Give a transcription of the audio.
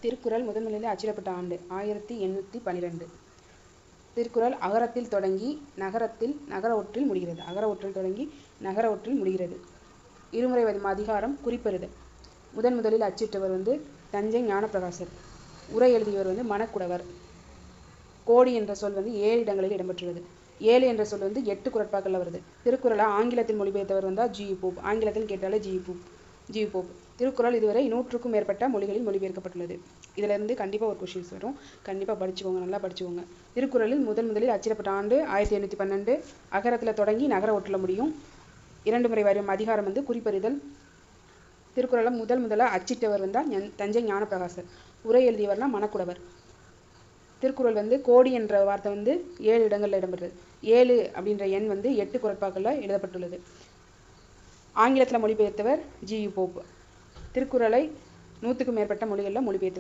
திருக்குறள் முதலில் அச்சிடப்பட்ட ஆண்டு 1812. திருக்குறள் அகரத்தில் தொடங்கி நகர ஒற்றில் முடிகிறது. அகர ஒற்றில் தொடங்கி நகர ஒற்றில் முடிகிறது. இருமுறை அதிகாரம் குறிப்பெறுதல். முதலில் அச்சிட்டவர் தஞ்சை ஞானப்பிரகாசர். உரை எழுதியவர் மணக்குடவர். கோடி என்ற சொல் 7 இடங்களில் இடம்பெற்றுள்ளது. 7 என்ற சொல் 8 குறட்பாக்கள் வருது. திருக்குறளை ஆங்கிலத்தில் மொழிபெயர்த்தவர் ஜி போப். ஆங்கிலத்தில் கேட்டாலே ஜி போப். திருக்குறள் இதுவரை 100க்கும் மேற்பட்ட மொழிகளில் மொழிபெயர்க்கப்பட்டுள்ளது. இதிலிருந்து கண்டிப்பாக ஒரு கொஷின்ஸ் வரும். கண்டிப்பாக படிச்சுக்கோங்க, நல்லா படிச்சுக்கோங்க. திருக்குறளில் முதலில் அச்சிடப்பட்ட ஆண்டு 1812. அகரத்தில் தொடங்கி நகர ஒற்றில் முடியும். 2 முறை வரும் அதிகாரம் குறிப்பறிதல். திருக்குறளை முதல்ல அச்சிட்டவர் தஞ்சை ஞானப்பிரகாசர். உரை எழுதியவர்னா மணக்குடவர். திருக்குறள் கோடி என்ற வார்த்தை 7 இடங்களில் இடம்பெற்றது. 7 அப்படின்ற எண் 8 குறட்பாக்களில் எழுதப்பட்டுள்ளது. ஆங்கிலத்தில் மொழிபெயர்த்தவர் ஜி போப். திருக்குறளை 100க்கும் மேற்பட்ட மொழிகளில் மொழிபெயர்த்து